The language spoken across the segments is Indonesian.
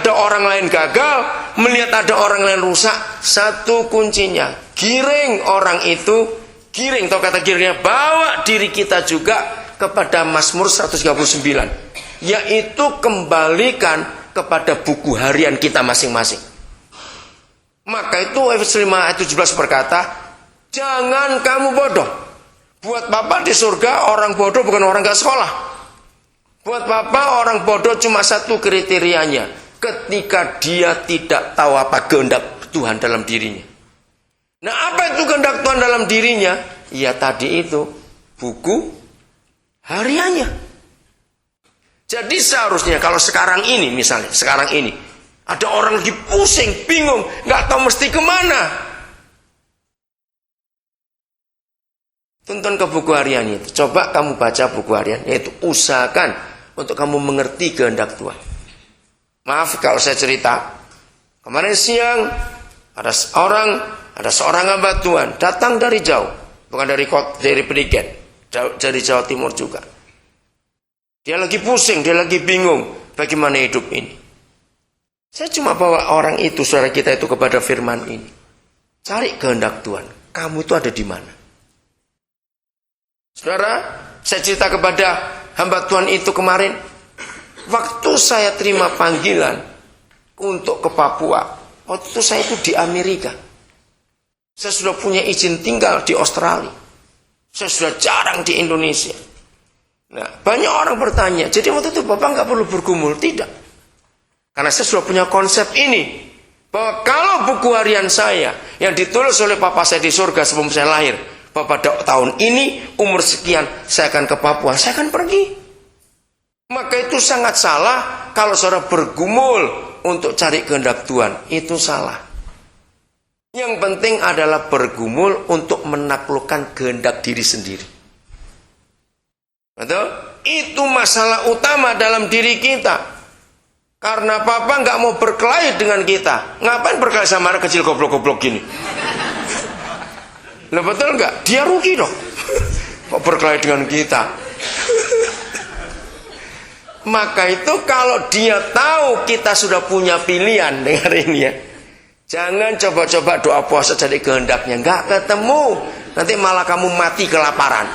ada orang lain gagal, melihat ada orang lain rusak, satu kuncinya, giring orang itu, giring atau kata giringnya, bawa diri kita juga kepada Mazmur 139, yaitu kembalikan kepada buku harian kita masing-masing. Maka itu Efesus 5 ayat 17 berkata, jangan kamu bodoh. Buat Bapa di surga, orang bodoh bukan orang gak sekolah. Buat Bapa, orang bodoh cuma satu kriterianya, ketika dia tidak tahu apa kehendak Tuhan dalam dirinya. Nah, apa itu kehendak Tuhan dalam dirinya? Ya tadi itu, buku hariannya. Jadi seharusnya kalau sekarang ini, misalnya sekarang ini ada orang lagi pusing, bingung, nggak tahu mesti kemana, tuntun ke buku harian itu. Coba kamu baca buku harian, yaitu usahakan untuk kamu mengerti kehendak Tuhan. Maaf kalau saya cerita, kemarin siang ada seorang hamba Tuhan datang dari jauh, bukan dari Perigen, dari Jawa Timur juga. Dia lagi pusing, dia lagi bingung bagaimana hidup ini. Saya cuma bawa orang itu, saudara kita itu, kepada firman ini. Cari kehendak Tuhan. Kamu itu ada di mana? Saudara, saya cerita kepada hamba Tuhan itu kemarin. Waktu saya terima panggilan untuk ke Papua, waktu itu saya itu di Amerika. Saya sudah punya izin tinggal di Australia. Saya sudah jarang di Indonesia. Nah, banyak orang bertanya, jadi waktu itu Bapak nggak perlu bergumul? Tidak. Karena saya sudah punya konsep ini, bahwa kalau buku harian saya yang ditulis oleh Papa saya di surga sebelum saya lahir, Bapak tahun ini umur sekian saya akan ke Papua, saya akan pergi. Maka itu sangat salah kalau saudara bergumul untuk cari kehendak Tuhan. Itu salah. Yang penting adalah bergumul untuk menaklukkan kehendak diri sendiri. Betul? Itu masalah utama dalam diri kita. Karena Papa nggak mau berkelahi dengan kita. Ngapain berkelahi sama anak kecil goblok-goblok gini? Lah betul nggak? Dia rugi dong. Kok berkelahi dengan kita? Maka itu kalau dia tahu kita sudah punya pilihan, dengar ini ya. Jangan coba-coba doa puasa jadi kehendaknya. Nggak ketemu. Nanti malah kamu mati kelaparan.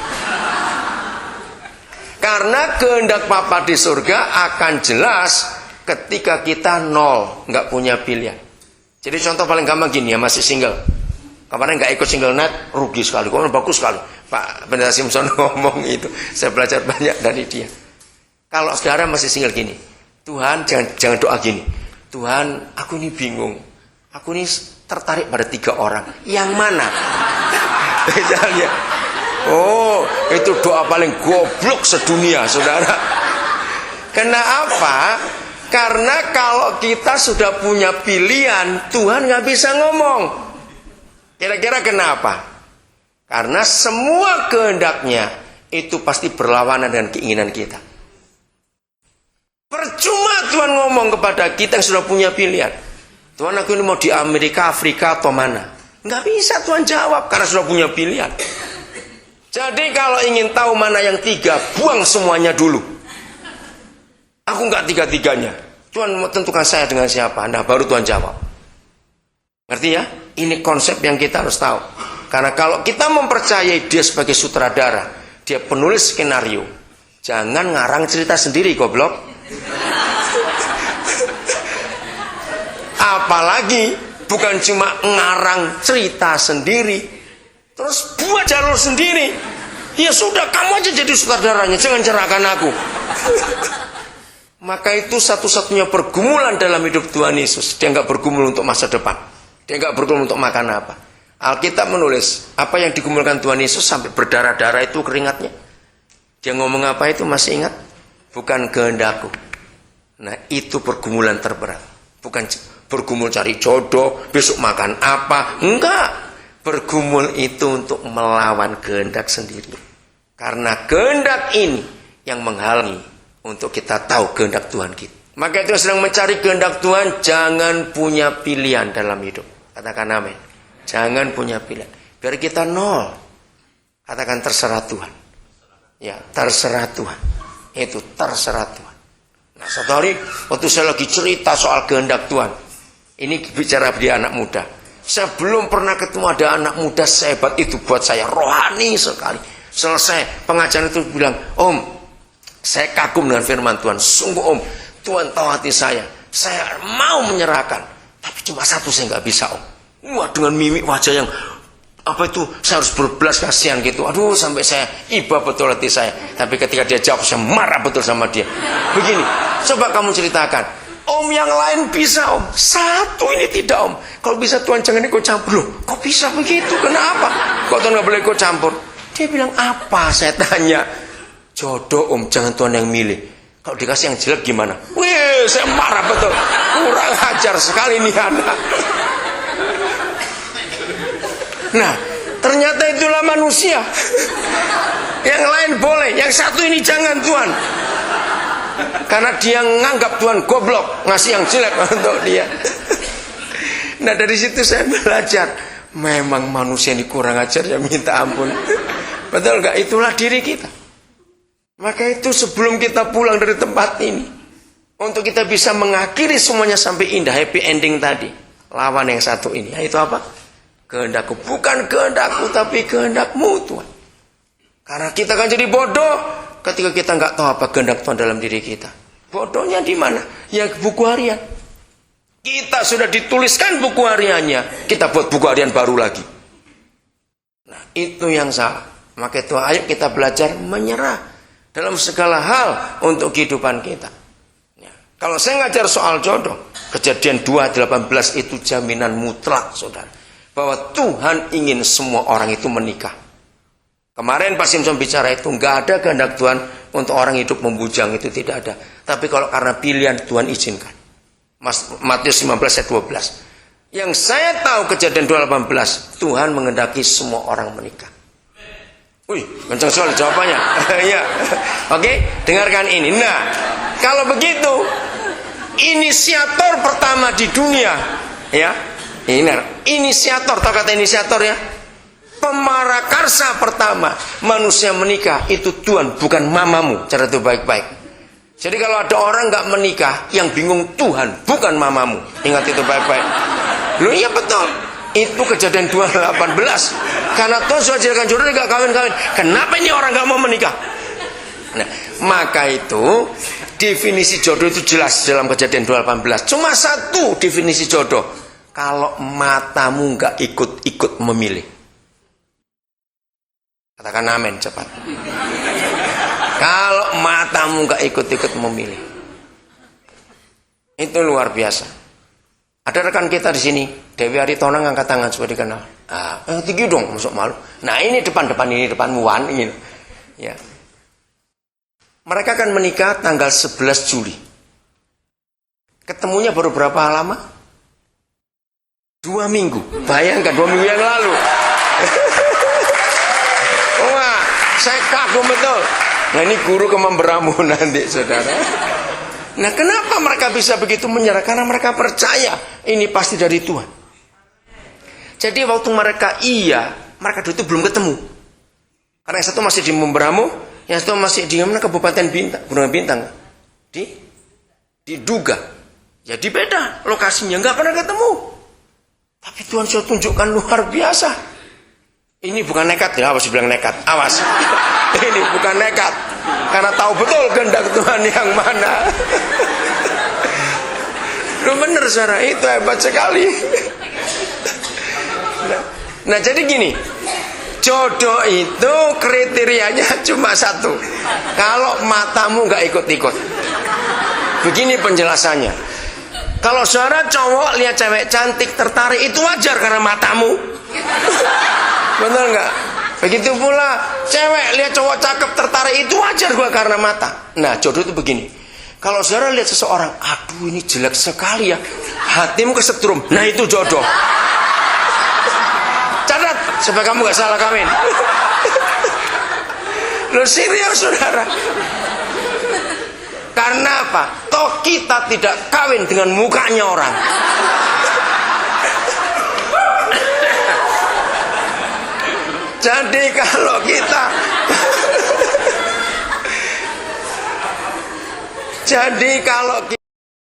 Karena kehendak Papa di surga akan jelas ketika kita nol, nggak punya pilihan. Jadi contoh paling gampang gini ya, masih single. Kemarin nggak ikut single night, rugi sekali. Kok bagus sekali. Pak Pendeta Simpson ngomong itu, saya belajar banyak dari dia. Kalau saudara masih single gini, Tuhan jangan doa gini. Tuhan, aku ini bingung. Aku ini tertarik pada 3 orang. Yang mana? Misalnya. Oh, itu doa paling goblok sedunia, saudara. Kenapa? Karena kalau kita sudah punya pilihan, Tuhan nggak bisa ngomong. Kira-kira kenapa? Karena semua kehendaknya itu pasti berlawanan dengan keinginan kita. Percuma Tuhan ngomong kepada kita yang sudah punya pilihan. Tuhan, aku ini mau di Amerika, Afrika, atau mana? Nggak bisa Tuhan jawab karena sudah punya pilihan. Jadi kalau ingin tahu mana yang 3, buang semuanya dulu. Aku nggak 3-3-nya. Tuhan mau tentukan saya dengan siapa. Nah baru Tuhan jawab. Ngerti ya? Ini konsep yang kita harus tahu. Karena kalau kita mempercayai dia sebagai sutradara, dia penulis skenario, jangan ngarang cerita sendiri, goblok. Apalagi bukan cuma ngarang cerita sendiri, terus buat jalur sendiri. Ya sudah, kamu aja jadi sutradaranya, jangan cerahkan aku. Maka itu satu-satunya pergumulan dalam hidup Tuhan Yesus. Dia nggak bergumul untuk masa depan. Dia nggak bergumul untuk makan apa. Alkitab menulis apa yang digumulkan Tuhan Yesus sampai berdarah-darah itu keringatnya. Dia ngomong apa itu masih ingat? Bukan kehendakku. Nah itu pergumulan terberat. Bukan bergumul cari jodoh, besok makan apa. Enggak. Bergumul itu untuk melawan kehendak sendiri. Karena kehendak ini yang menghalangi untuk kita tahu kehendak Tuhan kita. Maka itu sedang mencari kehendak Tuhan, jangan punya pilihan dalam hidup. Katakan amin. Jangan punya pilihan. Biar kita nol. Katakan terserah Tuhan. Ya, terserah Tuhan. Itu terserah Tuhan. Nah, satu hari waktu saya lagi cerita soal kehendak Tuhan, ini bicara dia anak muda. Saya belum pernah ketemu ada anak muda sehebat itu buat saya, rohani sekali. Selesai pengajaran itu bilang, Om, saya kagum dengan firman Tuhan. Sungguh Om, Tuhan tahu hati saya mau menyerahkan. Tapi cuma satu saya nggak bisa Om. Wah, dengan mimik wajah yang saya harus berbelas kasihan gitu. Aduh, sampai saya iba betul hati saya. Tapi ketika dia jawab, saya marah betul sama dia. Begini, coba kamu ceritakan, Om yang lain bisa Om, satu ini tidak Om. Kalau bisa Tuhan jangan ikut campur. Loh, kok bisa begitu? Kenapa? Kok Tuhan nggak boleh ikut campur? Dia bilang apa? Saya tanya, jodoh Om, jangan Tuhan yang milih. Kalau dikasih yang jelek gimana? Wih, saya marah betul. Kurang ajar sekali nih anak. Nah, ternyata itulah manusia. Yang lain boleh, yang satu ini jangan Tuhan. Karena dia nganggap Tuhan goblok, ngasih yang jelek untuk dia. Nah, dari situ saya belajar, memang manusia ini kurang ajar ya, minta ampun. Betul gak? Itulah diri kita. Maka itu sebelum kita pulang dari tempat ini, untuk kita bisa mengakhiri semuanya sampai indah, happy ending tadi, lawan yang satu ini, yaitu apa? Kehendakku, bukan kehendakku tapi kehendakmu Tuhan. Karena kita akan jadi bodoh ketika kita nggak tahu apa kehendak Tuhan dalam diri kita. Bodohnya di mana? Yang buku harian. Kita sudah dituliskan buku hariannya, kita buat buku harian baru lagi. Nah, itu yang salah. Maka itu ayo kita belajar menyerah dalam segala hal untuk kehidupan kita. Ya. Kalau saya ngajar soal jodoh, Kejadian 2:18 itu jaminan mutlak, saudara, bahwa Tuhan ingin semua orang itu menikah. Kemarin Pak Simpson bicara itu, nggak ada kehendak Tuhan untuk orang hidup membujang, itu tidak ada. Tapi kalau karena pilihan Tuhan izinkan. Matius 15 ayat 12. Yang saya tahu Kejadian 2:18, Tuhan menghendaki semua orang menikah. Wih, kencang sekali jawabannya. Ya, oke, dengarkan ini. Nah, kalau begitu, inisiator pertama di dunia, ya, inisiator, tahu kata inisiator ya? Pemarakarsa pertama manusia menikah itu Tuhan, bukan mamamu. Cara itu baik-baik. Jadi kalau ada orang nggak menikah, yang bingung Tuhan, bukan mamamu. Ingat itu baik-baik. Loh iya betul. Itu Kejadian 2:18. Karena Tuhan sudah jadikan jodoh nggak kawin-kawin. Kenapa ini orang nggak mau menikah? Nah, maka itu definisi jodoh itu jelas dalam Kejadian 2:18. Cuma satu definisi jodoh. Kalau matamu nggak ikut-ikut memilih. Katakan amin cepat. Kalau matamu nggak ikut-ikut memilih, itu luar biasa. Ada rekan kita di sini, Dewi Aritonang, angkat tangan supaya dikenal. Tinggi dong, masuk malu. Nah ini depan-depan ini, depanmu Wan ini. Ya. Mereka akan menikah tanggal 11 Juli. Ketemunya baru berapa lama? 2 minggu. Bayangkan 2 minggu yang lalu. Wah, saya kagum betul. Nah ini guru kememberamu nanti, saudara. Nah kenapa mereka bisa begitu menyerah? Karena mereka percaya ini pasti dari Tuhan. Jadi waktu mereka mereka itu belum ketemu. Karena yang satu masih di Memberamu, yang satu masih di mana, Kabupaten Bintang, Gunung Bintang, di Duga. Jadi beda lokasinya, nggak pernah ketemu. Tapi Tuhan sudah tunjukkan luar biasa. Ini bukan nekat ya, awas bilang nekat, awas. Ini bukan nekat, karena tahu betul kehendak Tuhan yang mana. Lu bener saudara, itu hebat sekali. Nah jadi gini, jodoh itu kriterianya cuma satu. Kalau matamu nggak ikut-ikut. Begini penjelasannya. Kalau saudara cowok lihat cewek cantik tertarik, itu wajar karena matamu. Benar nggak? Begitu pula cewek lihat cowok cakep tertarik, itu wajar gua karena mata. Nah jodoh itu begini. Kalau saudara lihat seseorang, aduh ini jelek sekali ya, hatimu kesetrum, nah itu jodoh. Catat supaya kamu nggak salah kawin. Loh serius saudara. Karena apa? Toh kita tidak kawin dengan mukanya orang. Jadi kalau kita Jadi kalau